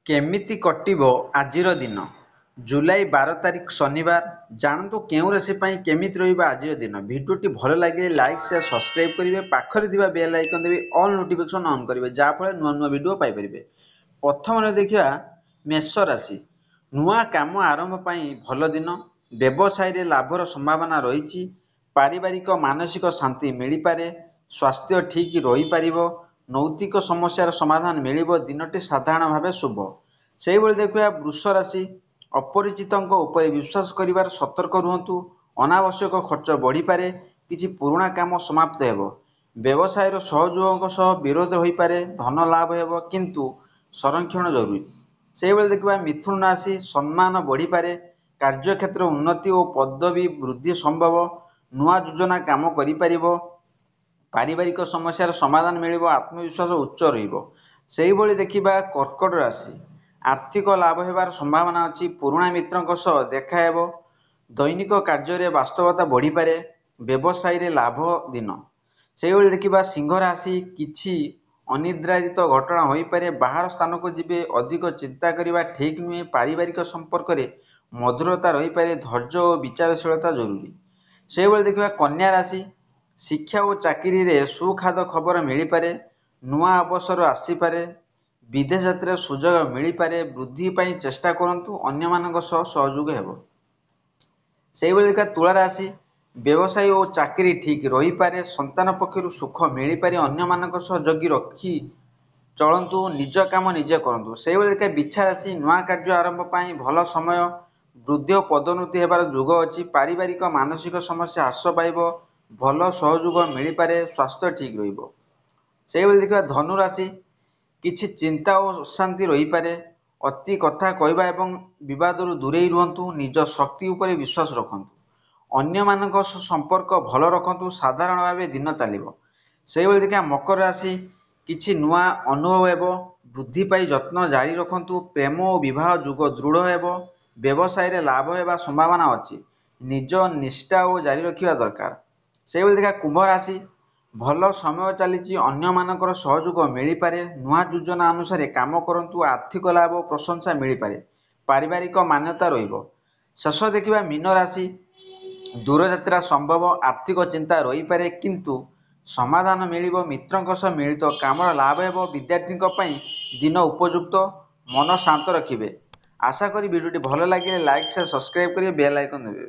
କେମିତି କଟିବ ଆଜିର ଦିନ? ଜୁଲାଇ 12 ତାରିଖ ଶନିବାର। ଜାଣନ୍ତୁ କେଉଁ ରାଶି ପାଇଁ କେମିତି ରହିବ ଆଜିର ଦିନ। ଭିଡ଼ିଓଟି ଭଲ ଲାଗିଲେ ଲାଇକ୍ ସେୟାର ସବସ୍କ୍ରାଇବ୍ କରିବେ। ପାଖରେ ଥିବା ବେଲ୍ ଆଇକନ୍ ଦେବେ, ଅଲ୍ ନୋଟିଫିକେସନ୍ ଅନ୍ କରିବେ, ଯାହାଫଳରେ ନୂଆ ନୂଆ ଭିଡ଼ିଓ ପାଇପାରିବେ। ପ୍ରଥମରେ ଦେଖିବା ମେଷ ରାଶି। ନୂଆ କାମ ଆରମ୍ଭ ପାଇଁ ଭଲ ଦିନ। ବ୍ୟବସାୟରେ ଲାଭର ସମ୍ଭାବନା ରହିଛି। ପାରିବାରିକ ମାନସିକ ଶାନ୍ତି ମିଳିପାରେ। ସ୍ୱାସ୍ଥ୍ୟ ଠିକ୍ ରହିପାରିବ। ନୈତିକ ସମସ୍ୟାର ସମାଧାନ ମିଳିବ। ଦିନଟି ସାଧାରଣ ଭାବେ ଶୁଭ। ସେହିଭଳି ଦେଖିବା ବୃଷ ରାଶି। ଅପରିଚିତଙ୍କ ଉପରେ ବିଶ୍ୱାସ କରିବାର ସତର୍କ ରୁହନ୍ତୁ। ଅନାବଶ୍ୟକ ଖର୍ଚ୍ଚ ବଢ଼ିପାରେ। କିଛି ପୁରୁଣା କାମ ସମାପ୍ତ ହେବ। ବ୍ୟବସାୟର ସହଯୋଗଙ୍କ ସହ ବିରୋଧ ହୋଇପାରେ। ଧନ ଲାଭ ହେବ, କିନ୍ତୁ ସଂରକ୍ଷଣ ଜରୁରୀ। ସେହିଭଳି ଦେଖିବା ମିଥୁନ ରାଶି। ସମ୍ମାନ ବଢ଼ିପାରେ। କାର୍ଯ୍ୟକ୍ଷେତ୍ର ଉନ୍ନତି ଓ ପଦବୀ ବୃଦ୍ଧି ସମ୍ଭବ। ନୂଆ ଯୋଜନା କାମ କରିପାରିବ। ପାରିବାରିକ ସମସ୍ୟାର ସମାଧାନ ମିଳିବ। ଆତ୍ମବିଶ୍ୱାସ ଉଚ୍ଚ ରହିବ। ସେହିଭଳି ଦେଖିବା କର୍କଟ ରାଶି। ଆର୍ଥିକ ଲାଭ ହେବାର ସମ୍ଭାବନା ଅଛି। ପୁରୁଣା ମିତ୍ରଙ୍କ ସହ ଦେଖା ହେବ। ଦୈନିକ କାର୍ଯ୍ୟରେ ବାସ୍ତବତା ବଢ଼ିପାରେ। ବ୍ୟବସାୟରେ ଲାଭ ଦିନ। ସେହିଭଳି ଦେଖିବା ସିଂହ ରାଶି। କିଛି ଅନିର୍ଦ୍ଧାରିତ ଘଟଣା ହୋଇପାରେ। ବାହାର ସ୍ଥାନକୁ ଯିବେ। ଅଧିକ ଚିନ୍ତା କରିବା ଠିକ୍ ନୁହେଁ। ପାରିବାରିକ ସମ୍ପର୍କରେ ମଧୁରତା ରହିପାରେ। ଧୈର୍ଯ୍ୟ ଓ ବିଚାରଶୀଳତା ଜରୁରୀ। ସେହିଭଳି ଦେଖିବା କନ୍ୟା ରାଶି। ଶିକ୍ଷା ଓ ଚାକିରିରେ ସୁଖଦ ଖବର ମିଳିପାରେ। ନୂଆ ଅବସର ଆସିପାରେ। ବିଦେଶ ଯାତ୍ରାର ସୁଯୋଗ ମିଳିପାରେ। ବୃଦ୍ଧି ପାଇଁ ଚେଷ୍ଟା କରନ୍ତୁ। ଅନ୍ୟମାନଙ୍କ ସହ ସହଯୋଗ ହେବ। ସେହିଭଳି ଦେଖିବା ତୁଳା ରାଶି। ବ୍ୟବସାୟ ଓ ଚାକିରି ଠିକ୍ ରହିପାରେ। ସନ୍ତାନ ପକ୍ଷରୁ ସୁଖ ମିଳିପାରେ। ଅନ୍ୟମାନଙ୍କ ସହ ଜଗି ରଖି ଚଳନ୍ତୁ। ନିଜ କାମ ନିଜେ କରନ୍ତୁ। ସେହିଭଳି ଦେଖିବା ବିଛା ରାଶି। ନୂଆ କାର୍ଯ୍ୟ ଆରମ୍ଭ ପାଇଁ ଭଲ ସମୟ। ବୃଦ୍ଧି ଓ ପଦୋନ୍ନତି ହେବାର ଯୋଗ ଅଛି। ପାରିବାରିକ ମାନସିକ ସମସ୍ୟା ହ୍ରାସ ପାଇବ। ଭଲ ସହଯୋଗ ମିଳିପାରେ। ସ୍ୱାସ୍ଥ୍ୟ ଠିକ୍ ରହିବ। ସେହିଭଳି ଦେଖିବା ଧନୁ ରାଶି। କିଛି ଚିନ୍ତା ଓ ଅଶାନ୍ତି ରହିପାରେ। ଅତି କଥା କହିବା ଏବଂ ବିବାଦରୁ ଦୂରେଇ ରୁହନ୍ତୁ। ନିଜ ଶକ୍ତି ଉପରେ ବିଶ୍ୱାସ ରଖନ୍ତୁ। ଅନ୍ୟମାନଙ୍କ ସହ ସମ୍ପର୍କ ଭଲ ରଖନ୍ତୁ। ସାଧାରଣ ଭାବେ ଦିନ ଚାଲିବ। ସେହିଭଳି ଦେଖିବା ମକର ରାଶି। କିଛି ନୂଆ ଅନୁଭବ ହେବ। ବୃଦ୍ଧି ପାଇଁ ଯତ୍ନ ଜାରି ରଖନ୍ତୁ। ପ୍ରେମ ଓ ବିବାହ ଯୋଗ ଦୃଢ଼ ହେବ। ବ୍ୟବସାୟରେ ଲାଭ ହେବା ସମ୍ଭାବନା ଅଛି। ନିଜ ନିଷ୍ଠା ଓ ଜାରି ରଖିବା ଦରକାର। ସେହିଭଳି ଦେଖିବା କୁମ୍ଭ ରାଶି। ଭଲ ସମୟ ଚାଲିଛି। ଅନ୍ୟମାନଙ୍କର ସହଯୋଗ ମିଳିପାରେ। ନୂଆ ଯୋଜନା ଅନୁସାରେ କାମ କରନ୍ତୁ। ଆର୍ଥିକ ଲାଭ ଓ ପ୍ରଶଂସା ମିଳିପାରେ। ପାରିବାରିକ ମାନ୍ୟତା ରହିବ। ଶେଷ ଦେଖିବା ମୀନ ରାଶି। ଦୂରଯାତ୍ରା ସମ୍ଭବ। ଆର୍ଥିକ ଚିନ୍ତା ରହିପାରେ, କିନ୍ତୁ ସମାଧାନ ମିଳିବ। ମିତ୍ରଙ୍କ ସହ ମିଳିତ କାମର ଲାଭ ହେବ। ବିଦ୍ୟାର୍ଥୀଙ୍କ ପାଇଁ ଦିନ ଉପଯୁକ୍ତ। ମନ ଶାନ୍ତ ରଖିବେ। ଆଶା କରି ଭିଡ଼ିଓଟି ଭଲ ଲାଗିଲେ ଲାଇକ୍ ସେୟାର ସବସ୍କ୍ରାଇବ୍ କରିବେ, ବେଲ୍ ଆଇକନ୍ ଦେବେ।